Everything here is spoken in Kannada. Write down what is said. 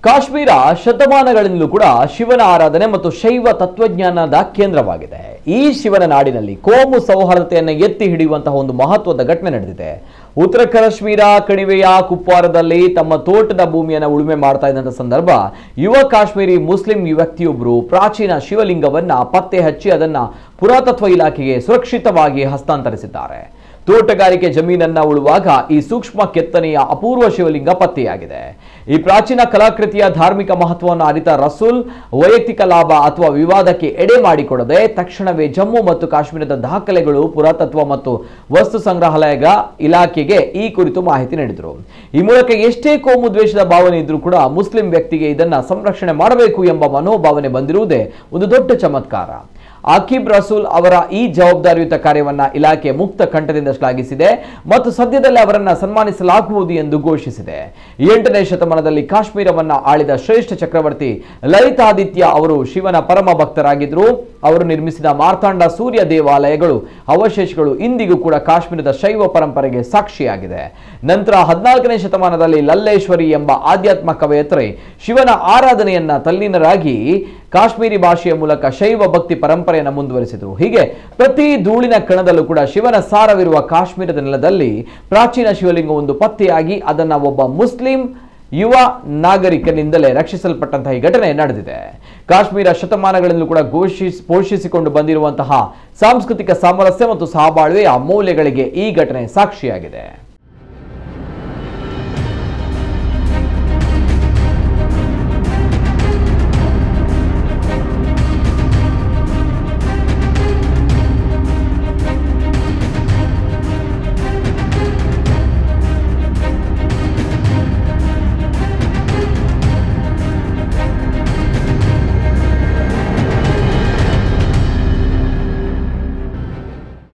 ಕಾಶ್ಮೀರ ಶತಮಾನಗಳಿಂದಲೂ ಕೂಡ ಶಿವನ ಆರಾಧನೆ ಮತ್ತು ಶೈವ ತತ್ವಜ್ಞಾನದ ಕೇಂದ್ರವಾಗಿದೆ. ಈ ಶಿವನ ನಾಡಿನಲ್ಲಿ ಕೋಮು ಸೌಹಾರ್ದತೆಯನ್ನು ಎತ್ತಿ ಹಿಡಿಯುವಂತಹ ಒಂದು ಮಹತ್ವದ ಘಟನೆ ನಡೆದಿದೆ. ಉತ್ತರ ಕಾಶ್ಮೀರ ಕಣಿವೆಯ ಕುಪ್ವಾರದಲ್ಲಿ ತಮ್ಮ ತೋಟದ ಭೂಮಿಯನ್ನು ಉಳುಮೆ ಮಾಡ್ತಾ ಇದ್ದಂಥ ಸಂದರ್ಭ ಯುವ ಕಾಶ್ಮೀರಿ ಮುಸ್ಲಿಂ ವ್ಯಕ್ತಿಯೊಬ್ಬರು ಪ್ರಾಚೀನ ಶಿವಲಿಂಗವನ್ನ ಪತ್ತೆ ಹಚ್ಚಿ ಅದನ್ನ ಪುರಾತತ್ವ ಇಲಾಖೆಗೆ ಸುರಕ್ಷಿತವಾಗಿ ಹಸ್ತಾಂತರಿಸಿದ್ದಾರೆ. ತೋಟಗಾರಿಕೆ ಜಮೀನನ್ನ ಉಳುವಾಗ ಈ ಸೂಕ್ಷ್ಮ ಕೆತ್ತನೆಯ ಅಪೂರ್ವ ಶಿವಲಿಂಗ ಪತ್ತೆಯಾಗಿದೆ. ಈ ಪ್ರಾಚೀನ ಕಲಾಕೃತಿಯ ಧಾರ್ಮಿಕ ಮಹತ್ವವನ್ನು ಅರಿತ ರಸೂಲ್ ವೈಯಕ್ತಿಕ ಲಾಭ ಅಥವಾ ವಿವಾದಕ್ಕೆ ಎಡೆ ಮಾಡಿಕೊಡದೆ ತಕ್ಷಣವೇ ಜಮ್ಮು ಮತ್ತು ಕಾಶ್ಮೀರದ ದಾಖಲೆಗಳು, ಪುರಾತತ್ವ ಮತ್ತು ವಸ್ತು ಸಂಗ್ರಹಾಲಯ ಇಲಾಖೆಗೆ ಈ ಕುರಿತು ಮಾಹಿತಿ ನೀಡಿದರು. ಈ ಮೂಲಕ ಎಷ್ಟೇ ಕೋಮು ದ್ವೇಷದ ಭಾವನೆ ಇದ್ರೂ ಕೂಡ ಮುಸ್ಲಿಂ ವ್ಯಕ್ತಿಗೆ ಇದನ್ನ ಸಂರಕ್ಷಣೆ ಮಾಡಬೇಕು ಎಂಬ ಮನೋಭಾವನೆ ಬಂದಿರುವುದೇ ಒಂದು ದೊಡ್ಡ ಚಮತ್ಕಾರ. ಆಕಿಬ್ ರಸೂಲ್ ಅವರ ಈ ಜವಾಬ್ದಾರಿಯುತ ಕಾರ್ಯವನ್ನ ಇಲಾಖೆ ಮುಕ್ತ ಕಂಠದಿಂದ ಶ್ಲಾಘಿಸಿದೆ ಮತ್ತು ಸದ್ಯದಲ್ಲೇ ಅವರನ್ನು ಸನ್ಮಾನಿಸಲಾಗುವುದು ಎಂದು ಘೋಷಿಸಿದೆ. 8ನೇ ಶತಮಾನದಲ್ಲಿ ಕಾಶ್ಮೀರವನ್ನ ಆಳಿದ ಶ್ರೇಷ್ಠ ಚಕ್ರವರ್ತಿ ಲಲಿತಾದಿತ್ಯ ಅವರು ಶಿವನ ಪರಮ ಭಕ್ತರಾಗಿದ್ದರು. ಅವರು ನಿರ್ಮಿಸಿದ ಮಾರ್ತಾಂಡ ಸೂರ್ಯ ದೇವಾಲಯಗಳು ಅವಶೇಷಗಳು ಇಂದಿಗೂ ಕೂಡ ಕಾಶ್ಮೀರದ ಶೈವ ಪರಂಪರೆಗೆ ಸಾಕ್ಷಿಯಾಗಿದೆ. ನಂತರ 14ನೇ ಶತಮಾನದಲ್ಲಿ ಲಲ್ಲೇಶ್ವರಿ ಎಂಬ ಆಧ್ಯಾತ್ಮ ಕವಯತ್ರಿ ಶಿವನ ಆರಾಧನೆಯನ್ನ ತಲ್ಲೀನರಾಗಿ ಕಾಶ್ಮೀರಿ ಭಾಷೆಯ ಮೂಲಕ ಶೈವ ಭಕ್ತಿ ಪರಂಪರೆಯನ್ನು ಮುಂದುವರಿಸಿದರು. ಹೀಗೆ ಪ್ರತಿ ಧೂಳಿನ ಕಣದಲ್ಲೂ ಕೂಡ ಶಿವನ ಸಾರವಿರುವ ಕಾಶ್ಮೀರದ ನೆಲದಲ್ಲಿ ಪ್ರಾಚೀನ ಶಿವಲಿಂಗ ಒಂದು ಪತ್ತೆಯಾಗಿ ಅದನ್ನ ಒಬ್ಬ ಮುಸ್ಲಿಂ ಯುವ ನಾಗರಿಕನಿಂದಲೇ ರಕ್ಷಿಸಲ್ಪಟ್ಟಂತಹ ಈ ಘಟನೆ ನಡೆದಿದೆ. ಕಾಶ್ಮೀರ ಶತಮಾನಗಳಿಂದಲೂ ಕೂಡ ಪೋಷಿಸಿಕೊಂಡು ಬಂದಿರುವಂತಹ ಸಾಂಸ್ಕೃತಿಕ ಸಾಮರಸ್ಯ ಮತ್ತು ಸಹಬಾಳ್ವೆಯ ಮೌಲ್ಯಗಳಿಗೆ ಈ ಘಟನೆ ಸಾಕ್ಷಿಯಾಗಿದೆ.